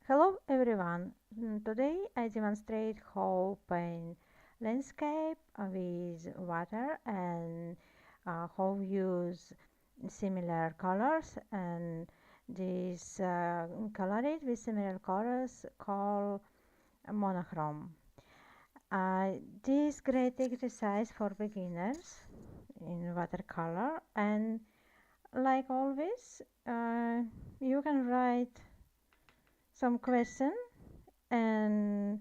Hello everyone. Today I demonstrate how paint landscape with water and how use similar colors, and this colored with similar colors called monochrome. This great exercise for beginners in watercolor, and like always you can write some question, and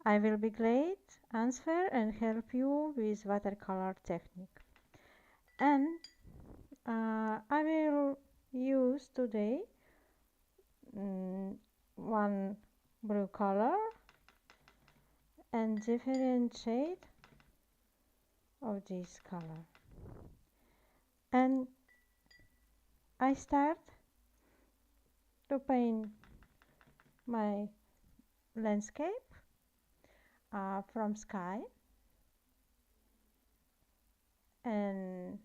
I will be glad answer and help you with watercolor technique. And I will use today mm, one blue color and different shade of this color. And I start to paint my landscape from sky, and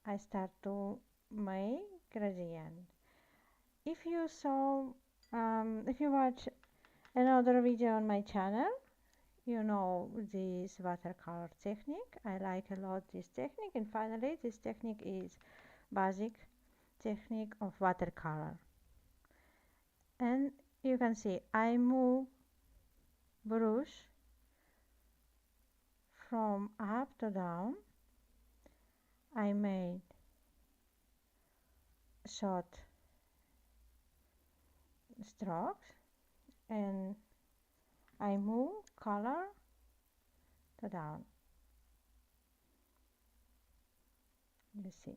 I start to make gradient. If you saw, if you watch another video on my channel, you know this watercolor technique. I like a lot this technique, and finally this technique is basic technique of watercolor. And you can see I move brush from up to down. I made short strokes, and I move color to down. You see.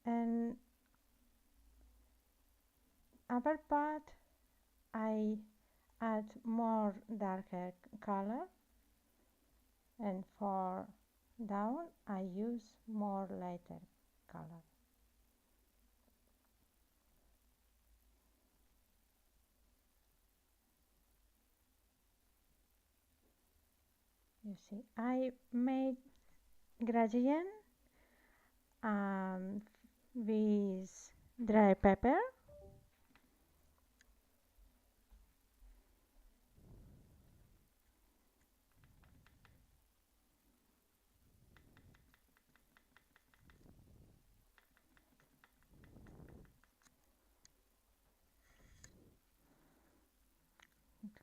And upper part I add more darker color, and for down I use more lighter color. You see, I made gradient with dry paper,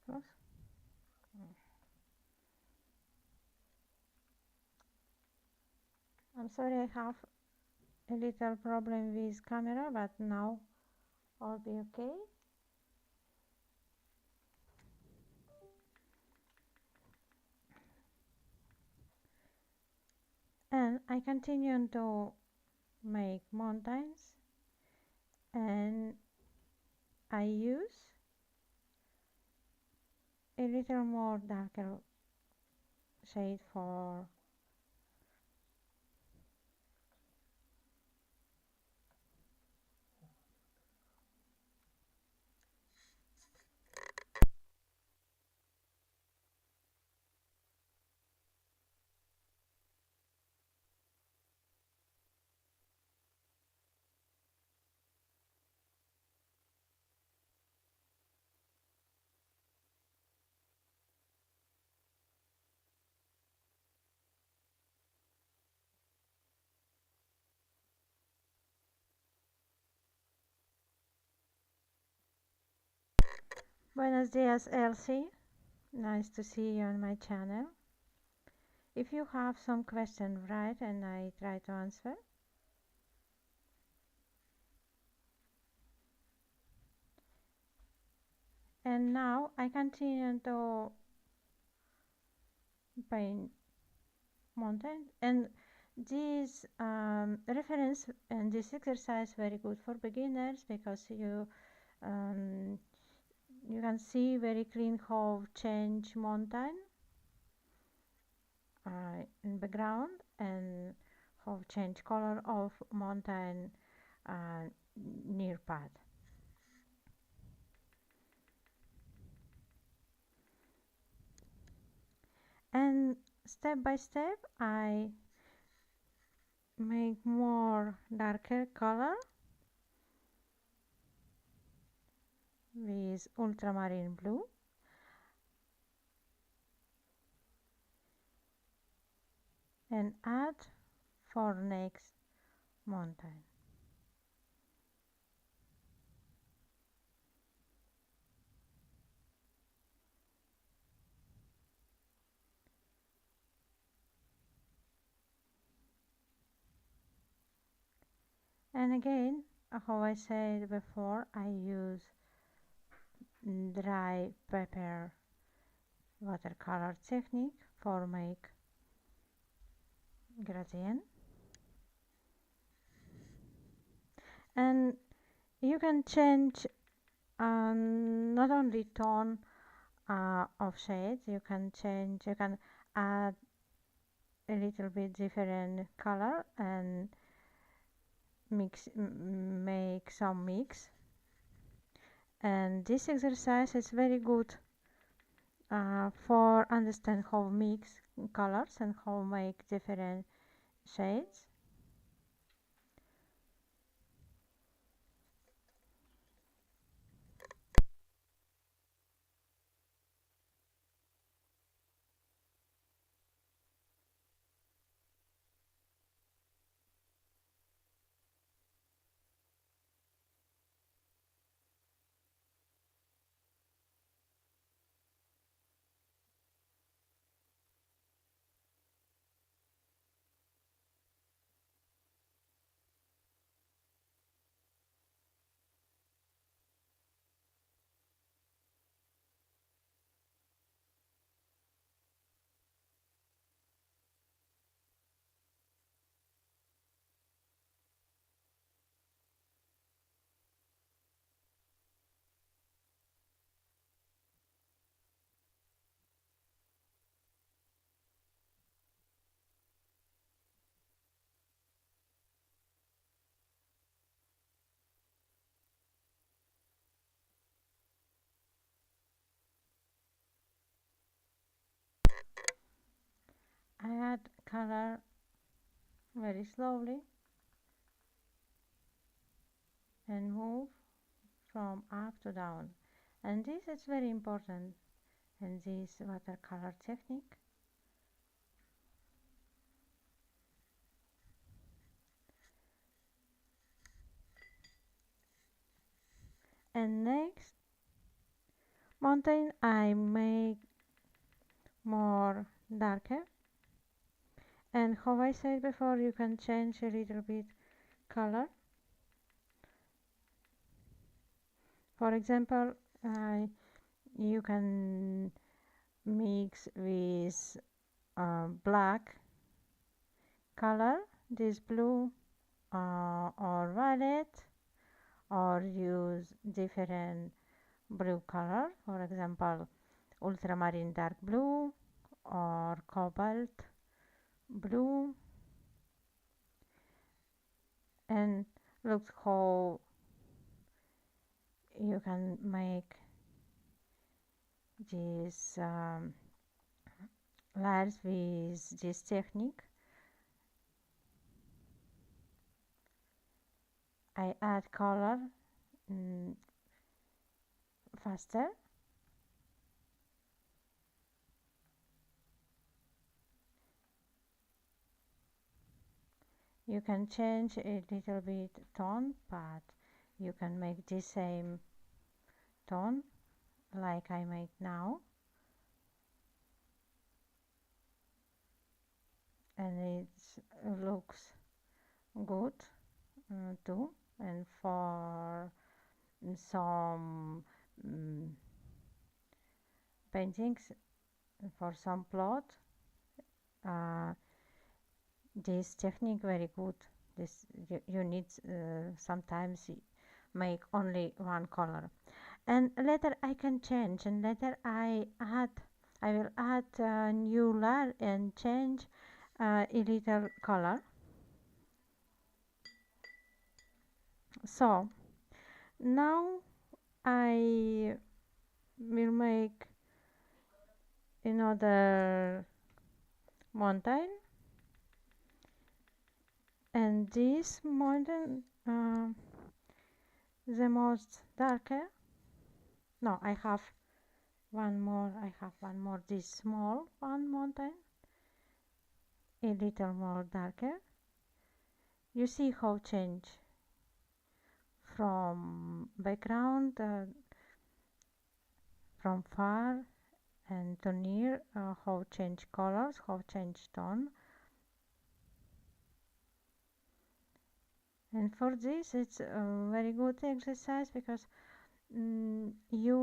close. I'm sorry, I have a little problem with camera, but now all be okay. And I continue to make mountains, and I use a little more darker shade for Buenos dias, Elsie. Nice to see you on my channel. If you have some question, write and I try to answer. And now I continue to paint mountain, and this reference and this exercise very good for beginners, because um, you can see very clean how change mountain in background, and how change color of mountain near path. And step by step I make more darker color with ultramarine blue, and add for next mountain. And again, how I said before, I use dry paper watercolor technique for make gradient. And you can change not only tone of shades, you can add a little bit different color and make some mix. And this exercise is very good for understand how mix colors and how make different shades. I add color very slowly and move from up to down, and this is very important in this watercolor technique. And next mountain I make more darker, and how I said before, you can change a little bit color. For example, you can mix with black color, this blue or violet, or use different blue color, for example ultramarine dark blue or cobalt blue, and look how you can make these layers with this technique. I add color faster. You can change a little bit tone, but you can make the same tone like I make now, and it looks good too. And for some paintings, for some plot, uh, this technique very good. This you need sometimes make only one color, and later I can change, and later I will add a new layer and change a little color. So now I will make another mountain, and this mountain the most darker. No, I have one more. This small one mountain, a little more darker. You see how change from background, from far and to near, how change colors, how change tone. And for this it's a very good exercise because you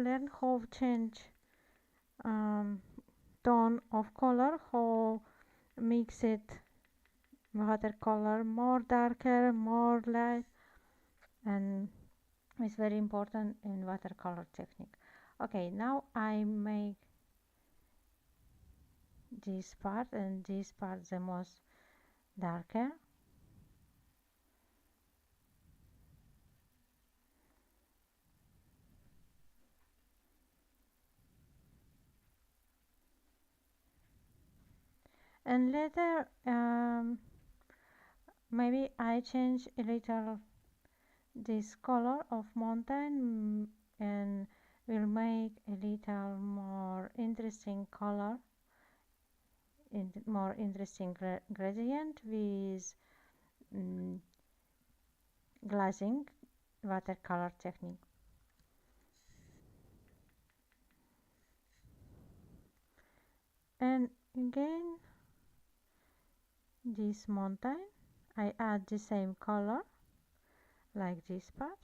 learn how change um, tone of color, how mix it watercolor more darker, more light, and it's very important in watercolor technique. Okay, now I make this part and this part the most darker. And later maybe I change a little this color of mountain and will make a little more interesting color, more interesting gradient with glazing watercolor technique. And again this mountain I add the same color like this part.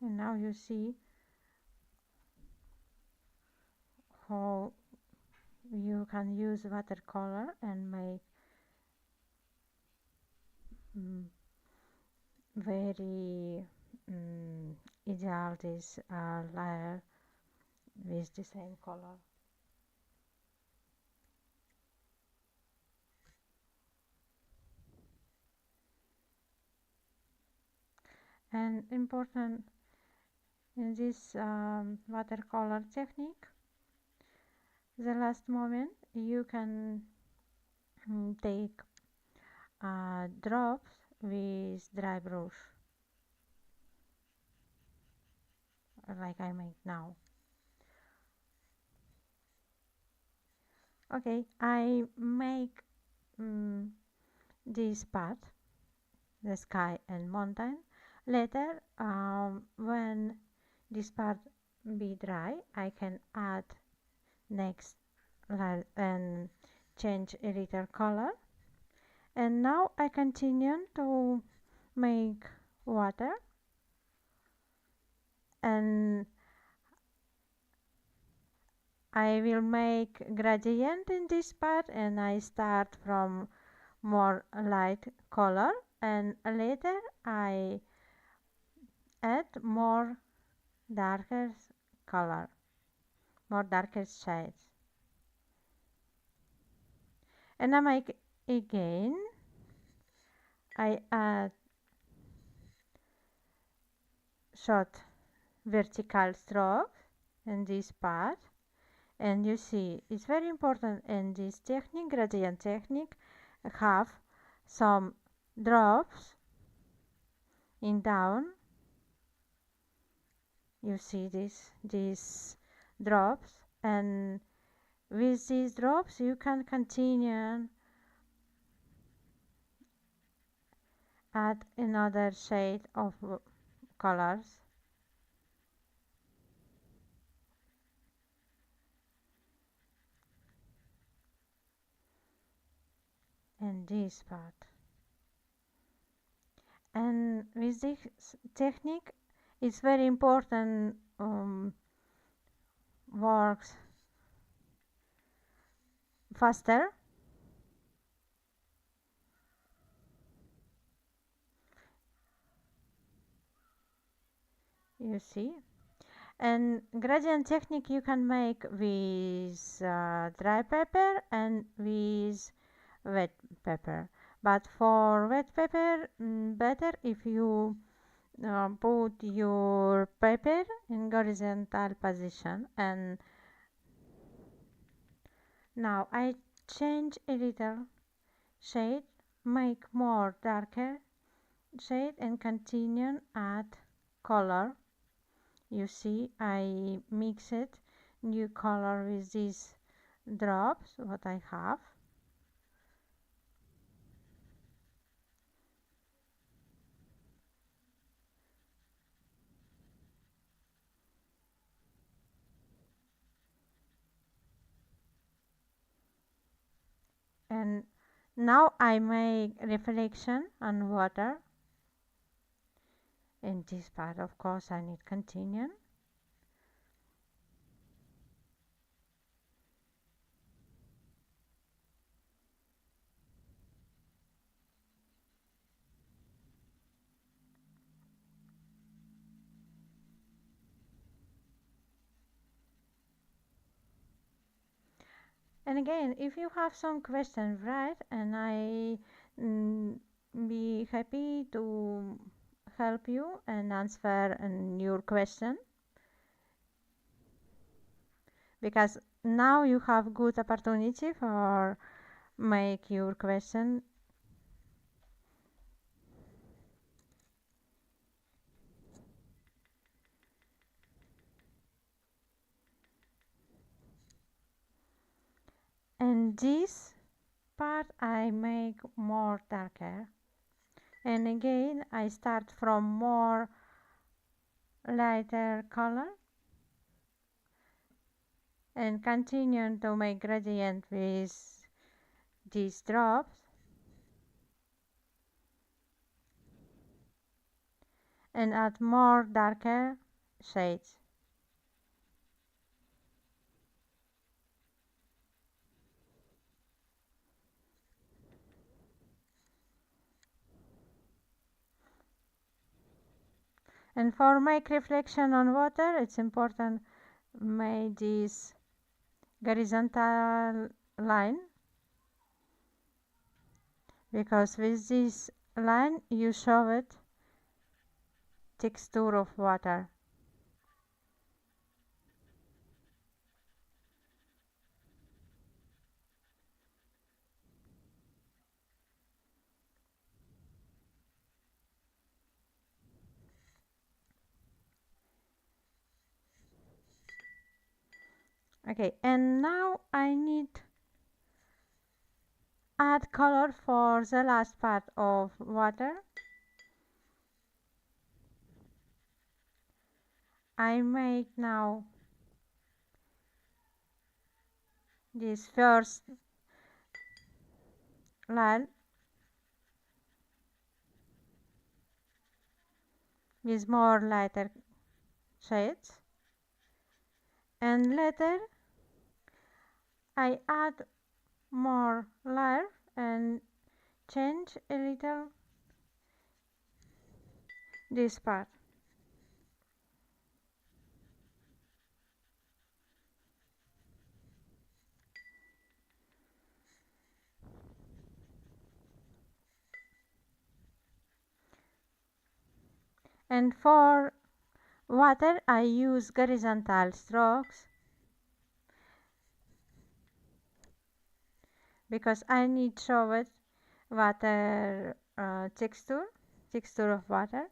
And now you see how you can use watercolor and make very ideal this layer with the same color. And important in this watercolor technique, the last moment you can take drops with dry brush like I make now. Okay, I make this part, the sky and mountain. Later, when this part be dry, I can add next and change a little color. And now I continue to make water, and I will make gradient in this part, and I start from more light color and later I add more darker color, more darker shades. And I make again, I add short vertical strokes in this part, and you see it's very important in this technique, gradient technique, have some drops in down. You see these drops, and with these drops you can continue add another shade of colors. And this part. And with this technique, it's very important works faster you see. And gradient technique you can make with dry paper and with wet paper. But for wet paper, better if you put your paper in horizontal position. And now I change a little shade, make more darker shade and continue add color. You see I mix it new color with these drops what I have. And now I make reflection on water. In this part of course I need continue. And again, if you have some questions, write, and I mm, be happy to help you and answer your question. Because now you have good opportunity for make your question. And this part I make more darker. And again, I start from more lighter color and continue to make gradient with these drops and add more darker shades. And for make reflection on water, it's important make this horizontal line, because with this line you show it texture of water. Okay, and now I need add color for the last part of water. I make now this first line with more lighter shades, and later I add more layer and change a little this part. And for water I use horizontal strokes because I need show it water texture of water.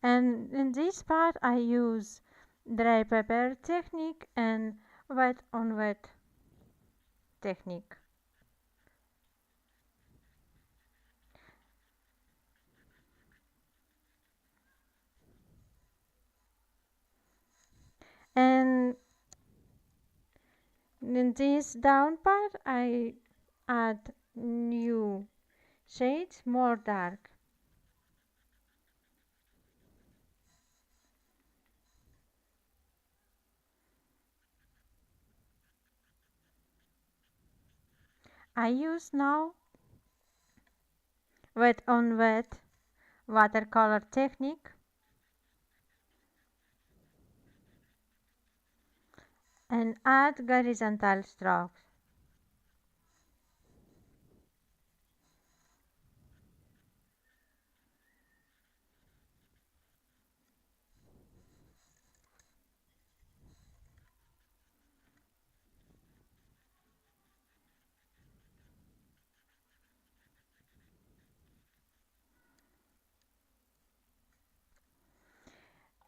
And in this part I use dry paper technique and wet on wet technique. And in this down part I add new shades more dark. I use now wet on wet watercolor technique and add horizontal strokes.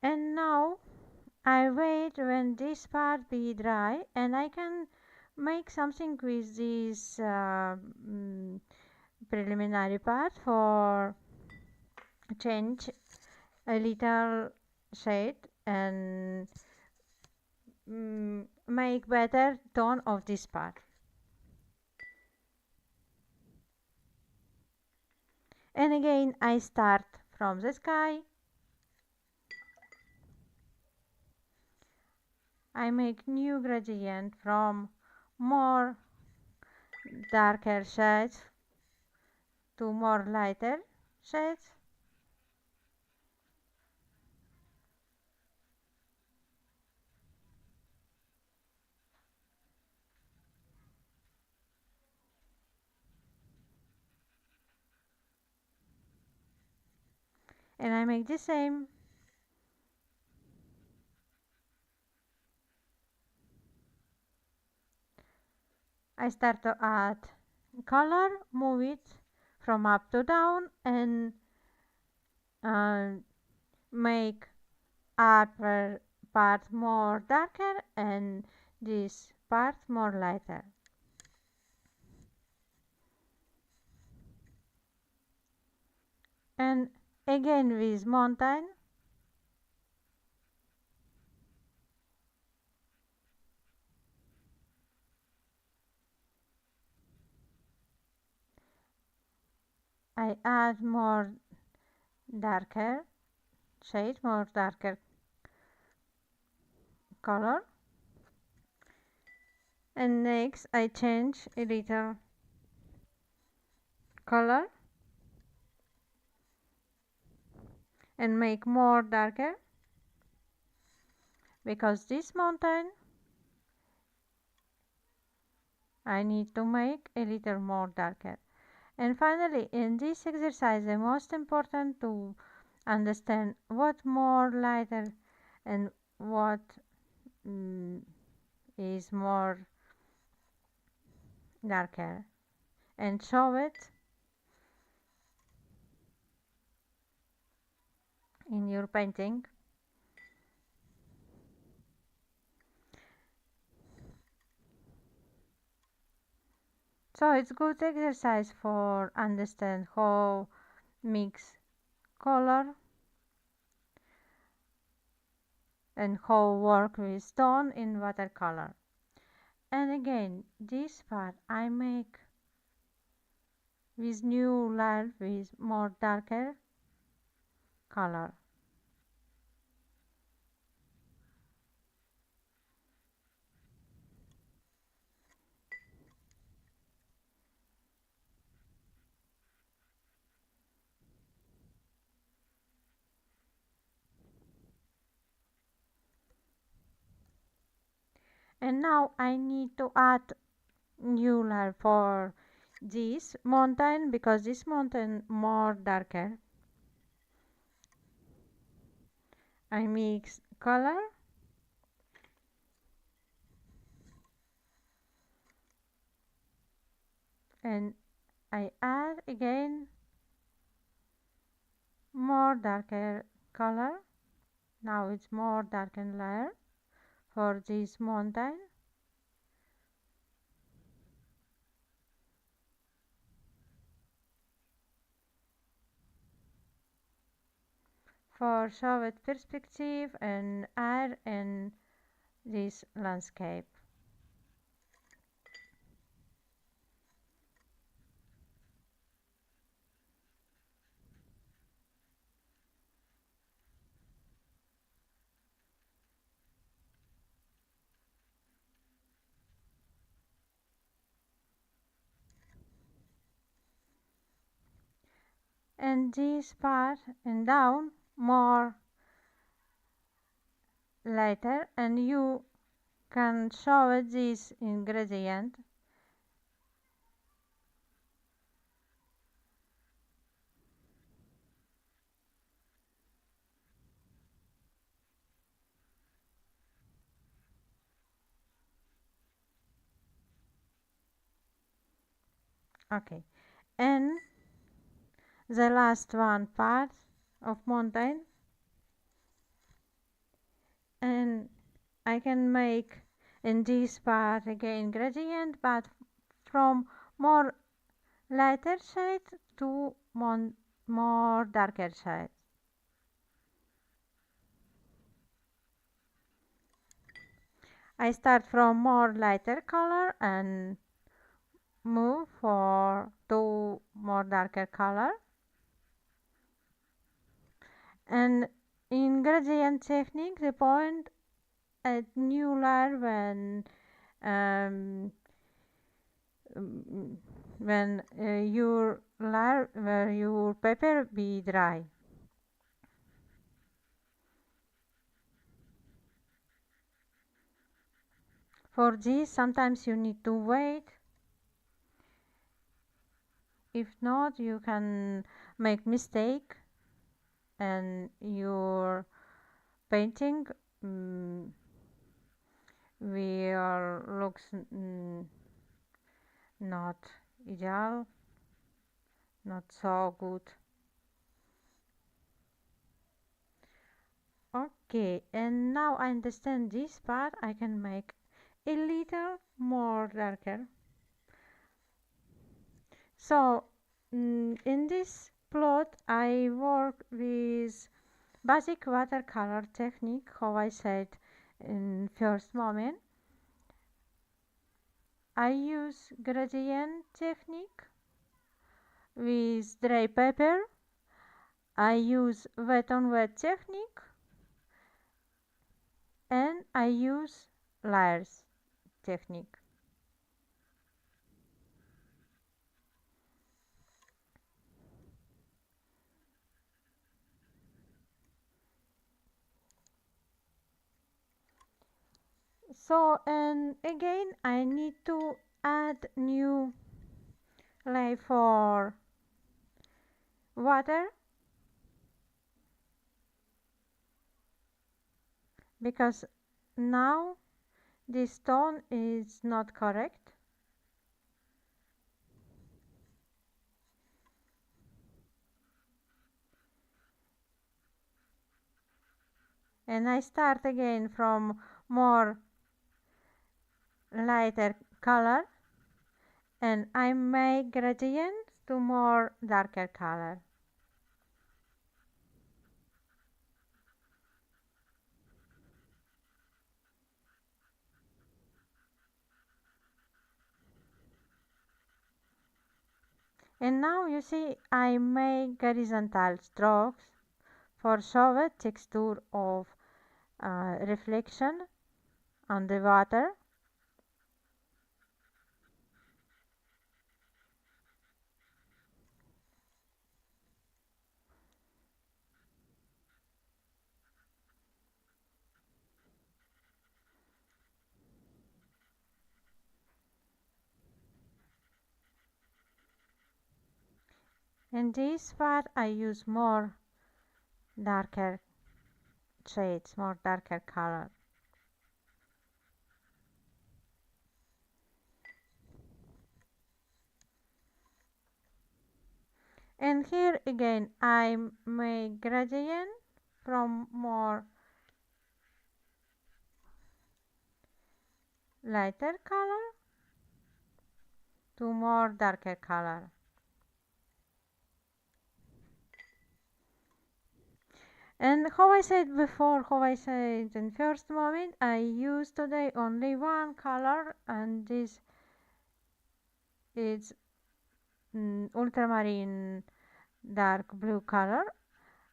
And now I wait when this part be dry and I can make something with this preliminary part for change a little shade and make better tone of this part. And again I start from the sky. I make new gradient from more darker shades to more lighter shades. And I make the same. I start to add color, move it from up to down and uh, make upper part more darker and this part more lighter. And again with mountain, I add more darker shade, more darker color. And next I change a little color and make more darker because this mountain I need to make a little more darker. And finally, in this exercise, the most important to understand what more lighter and what mm, is more darker and show it in your painting. So it's good exercise for understand how mix color and how work with stone in watercolor. And again, this part I make with new layer with more darker color. And now I need to add new layer for this mountain because this mountain more darker. I mix color and I add again more darker color. Now it's more darkened layer for this mountain. For show it perspective and air in this landscape. and this part and down more later, and you can show this ingredient. Okay, and the last one part of mountain, and I can make in this part again gradient, but from more lighter shade to more darker shade. I start from more lighter color and move for to more darker color. And in gradient technique, the point at new layer um, when your layer where your paper be dry. For this, sometimes you need to wait. If not, you can make mistake and your painting will looks not ideal, not so good. Okay, and now I understand this part. I can make a little more darker. So in this plot I work with basic watercolor technique, how I said in first moment. I use gradient technique with dry paper. I use wet on wet technique, and I use layers technique. So, and again I need to add new layer for water, because now this tone is not correct. And I start again from more lighter color, and I make gradient to more darker color. And now you see I make horizontal strokes for show the texture of reflection on the water. In this part I use more darker shades, more darker color. And here again I make gradient from more lighter color to more darker color. And how I said before, how I said in first moment, I use today only one color, and this is ultramarine dark blue color,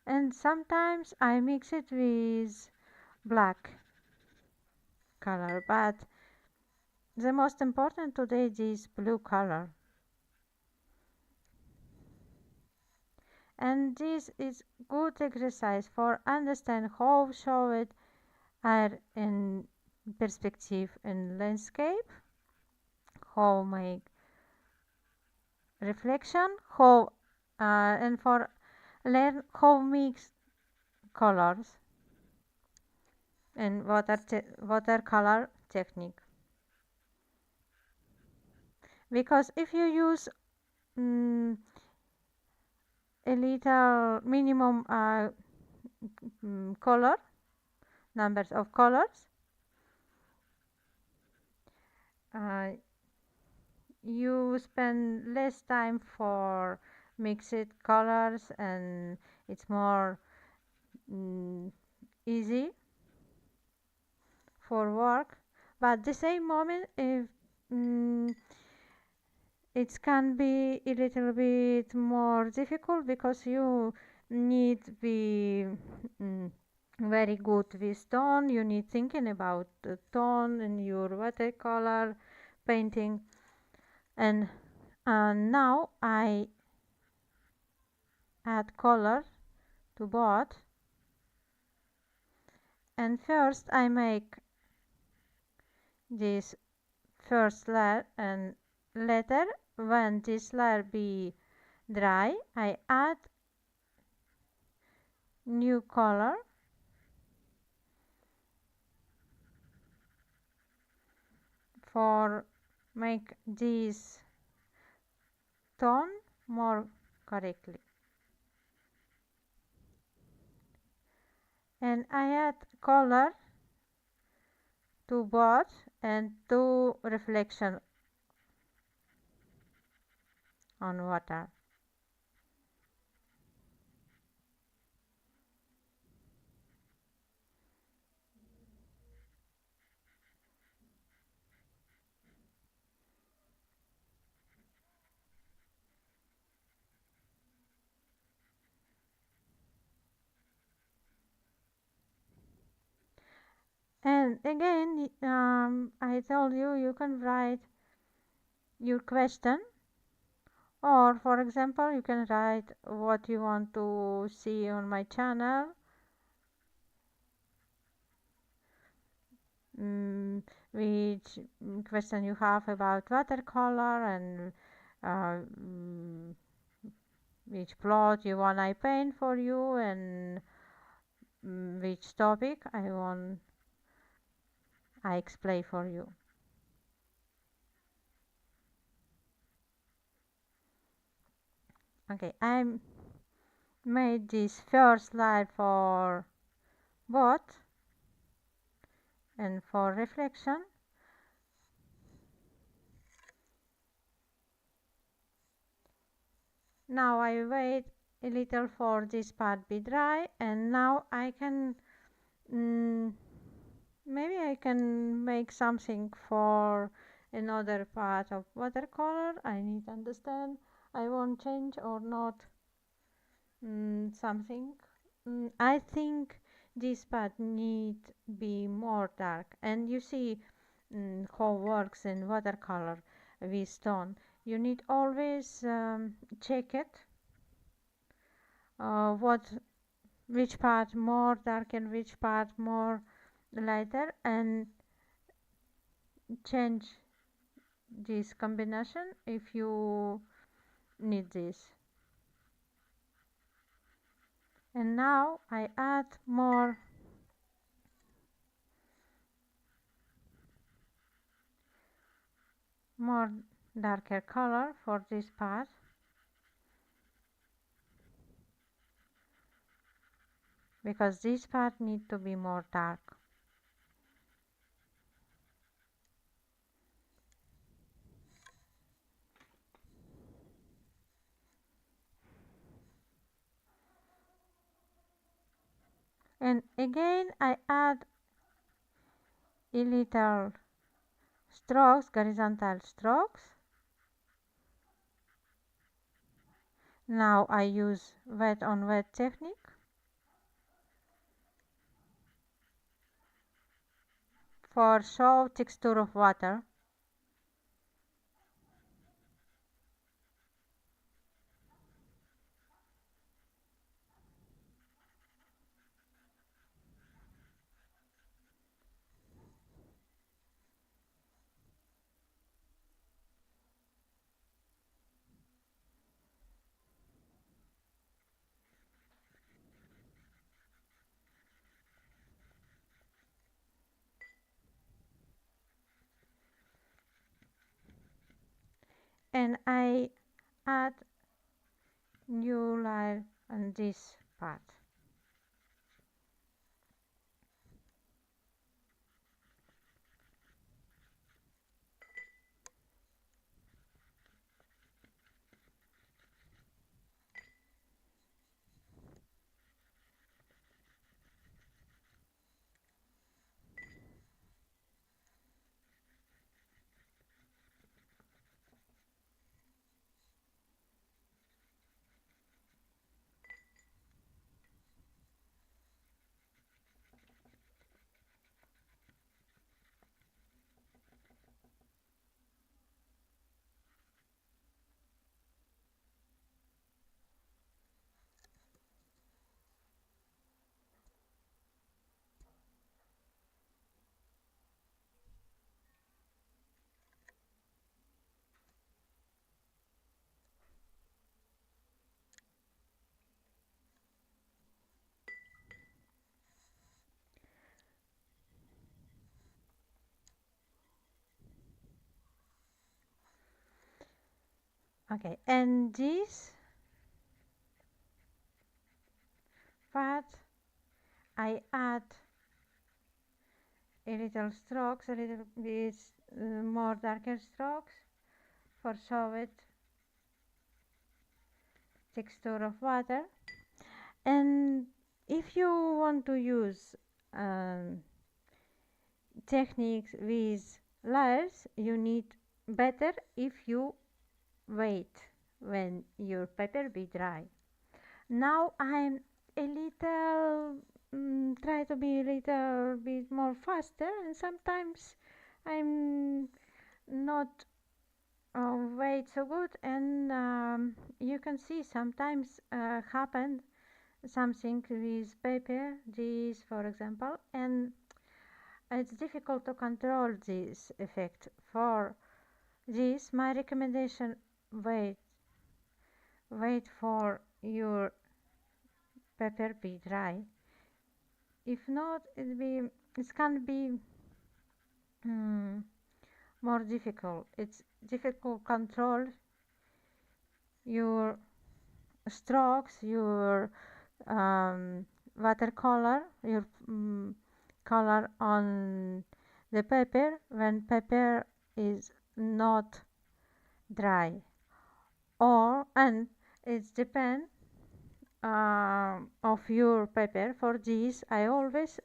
and sometimes I mix it with black color, but the most important today is blue color. And this is good exercise for understand how show it are in perspective in landscape, how make reflection, how and for learn how mix colors and watercolor technique. Because if you use mm, a little minimum color numbers of colors, uh, you spend less time for mixed colors and it's more mm, easy for work. But the same moment, if mm, it can be a little bit more difficult because you need be mm, very good with tone. You need thinking about the tone in your watercolor painting. And now I add color to both. And first I make this first layer, and later when this layer be dry I add new color for make this tone more correctly. And I add color to both and to reflection on water. And again, I told you you can write your question, or for example you can write what you want to see on my channel, mm, which question you have about watercolor, and uh, mm, which plot you want I paint for you, and which topic I explain for you. Okay, I made this first slide for both and for reflection. Now I wait a little for this part be dry, and now I can maybe I can make something for another part of watercolor. I need to understand I want change or not something. I think this part need be more dark, and you see how works in watercolor with stone. You need always check it what which part more dark and which part more lighter, and change this combination if you need this. And now I add more darker color for this part, because this part need to be more dark. And again I add a little strokes, horizontal strokes. Now I use wet on wet technique for show texture of water. and I add new layer on this part. Okay, and this part I add a little strokes, a little bit more darker strokes for show it texture of water. And if you want to use um, techniques with layers, you need better if you wait when your paper be dry. Now I'm a little try to be a little bit more faster, and sometimes I'm not wait so good, and you can see sometimes happen something with paper, this for example, and it's difficult to control this effect. For this, my recommendation: wait, wait for your paper be dry. If not, it can be mm, more difficult. It's difficult control your strokes, your watercolor, your color on the paper when paper is not dry. Or and it depends of your paper. For this, I always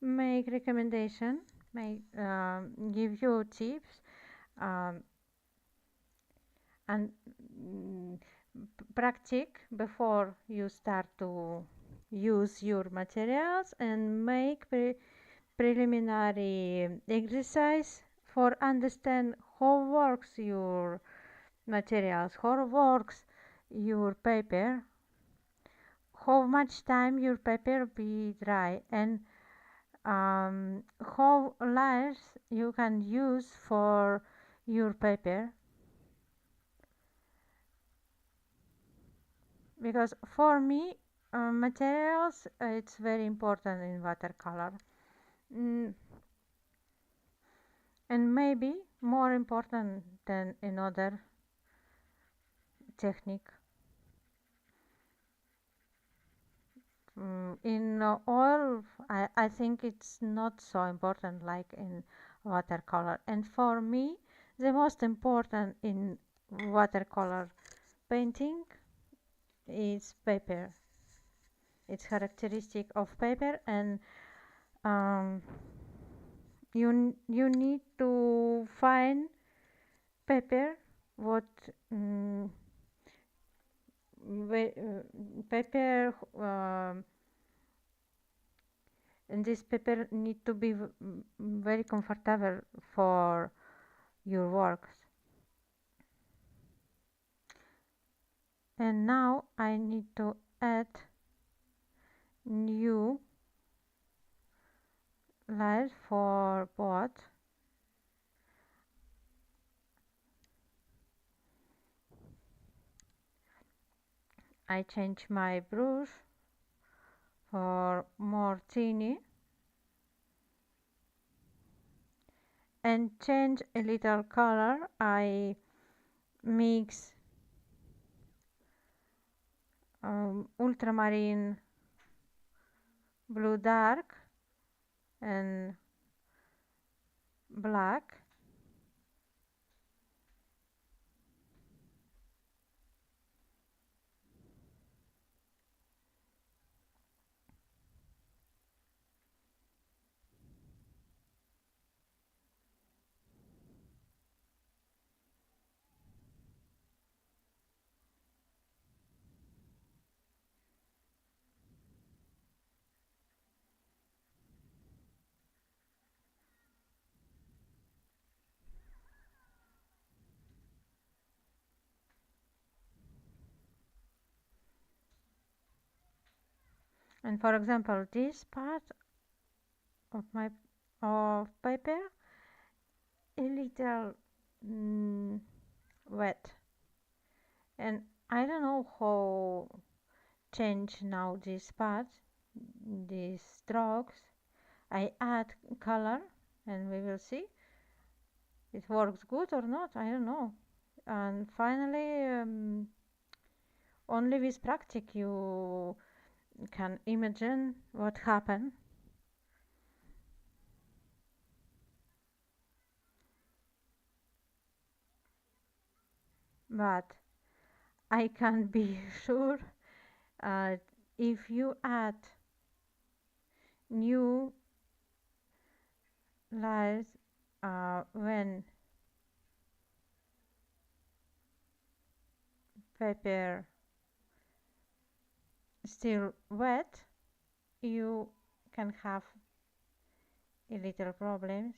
make recommendation, make give you tips, um, and practice before you start to use your materials, and make preliminary exercise for understand how works your materials, how works your paper, how much time your paper be dry, and how layers you can use for your paper. Because for me, materials it's very important in watercolor, mm, and maybe more important than another technique. In oil, I think it's not so important like in watercolor. And for me, the most important in watercolor painting is paper. It's characteristic of paper, and um, you need to find paper what mm, paper and this paper need to be very comfortable for your works. And now I need to add new layers for both. I change my brush for more tiny and change a little color. I mix ultramarine blue dark and black. And for example, this part of my paper a little wet, and I don't know how change now this part, these strokes. I add color, and we will see it works good or not. I don't know. And finally, only with practice you can imagine what happened. But I can be sure uh, if you add new layers when paper still wet, you can have a little problems,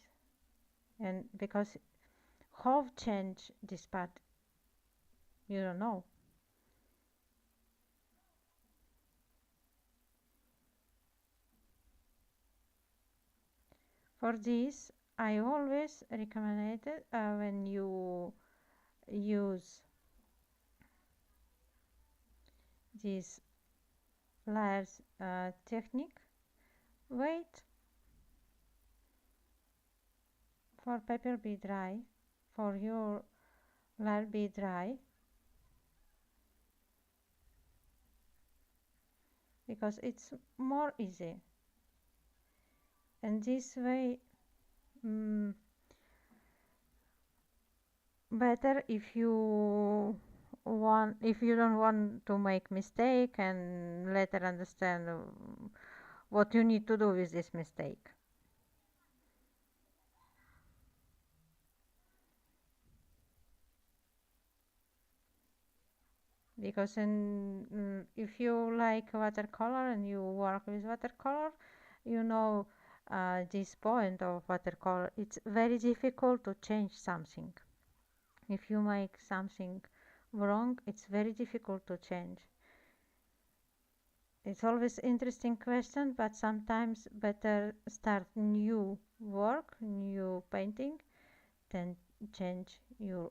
and because how change this part you don't know. For this I always recommend it when you use this layers technique, wait for paper be dry, for your layer be dry, because it's more easy, and this way better if you don't want to make mistake and later understand what you need to do with this mistake. Because if you like watercolor and you work with watercolor, you know this point of watercolor. It's very difficult to change something. If you make something wrong, it's very difficult to change. It's always interesting question, but sometimes better start new work, new painting, than change your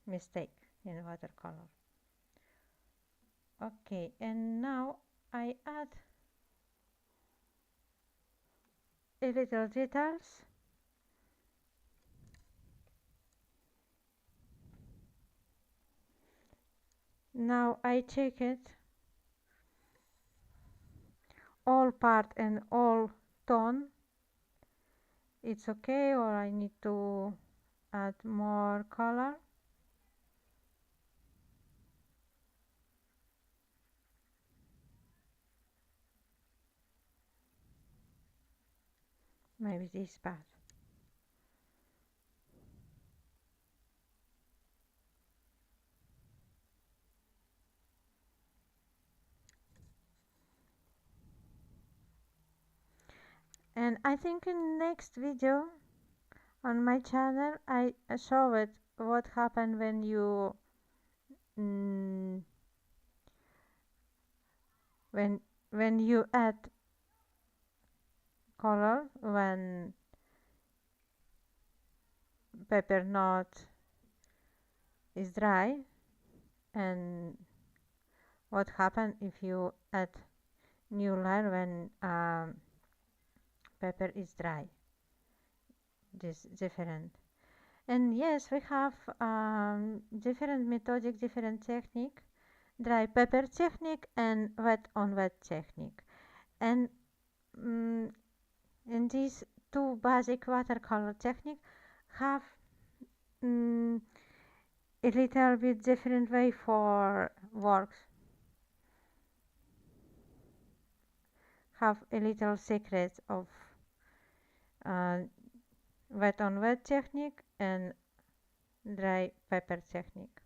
mistake in watercolor. Okay, and now I add a little details. Now I check it all part and all tone. It's okay, or I need to add more color. Maybe this part. And I think in next video on my channel I show it what happened when you mm, when you add color when paper not is dry, and what happened if you add new layer when paper is dry. This different. And yes, we have different methodic, different technique, dry paper technique and wet on wet technique. And mm, in these two basic watercolor technique have mm, a little bit different way for works, have a little secret of uh, wet on wet technique and dry paper technique.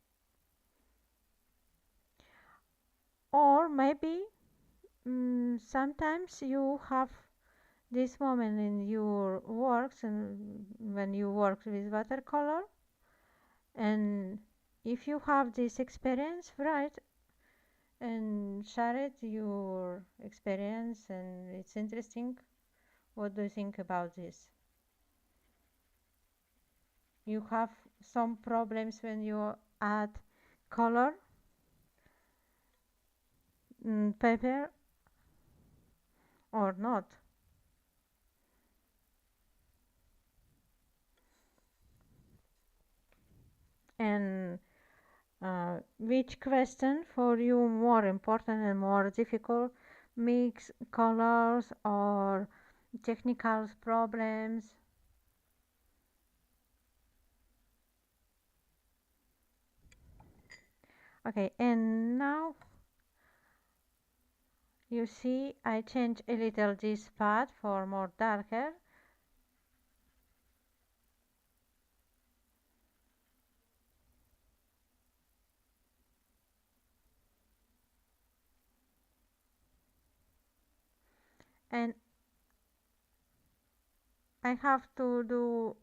Or maybe sometimes you have this moment in your works and when you work with watercolor, and if you have this experience, right, and share it your experience, and it's interesting. What do you think about this? You have some problems when you add color paper or not? And which question for you more important and more difficult? Mix colors or technical problems? Okay, and now you see I change a little this spot for more darker. And I have to do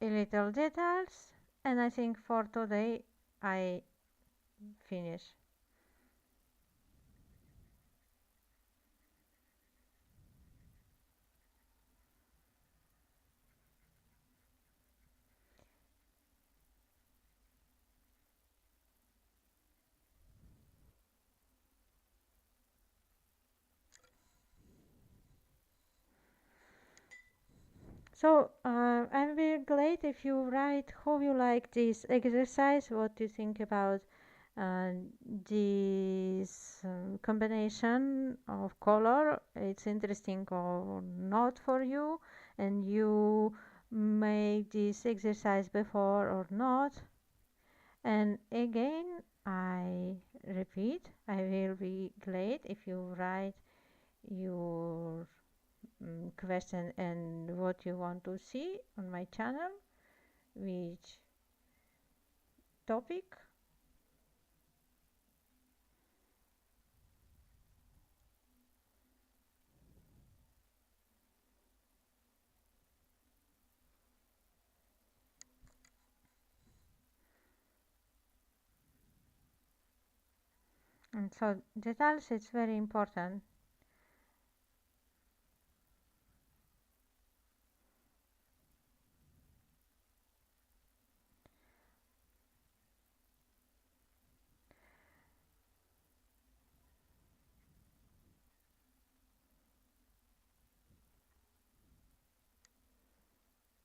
a little details, and I think for today I finish. So I'm very glad if you write how you like this exercise, what you think about uh, this combination of color. It's interesting or not for you, and you make this exercise before or not. And again, I repeat, I will be glad if you write your question and what you want to see on my channel, which topic. And so details is very important.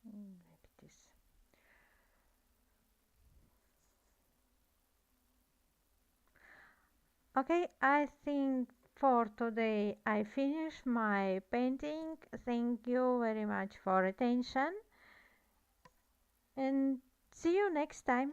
Maybe this. Okay, I think for today I finished my painting. Thank you very much for attention and see you next time.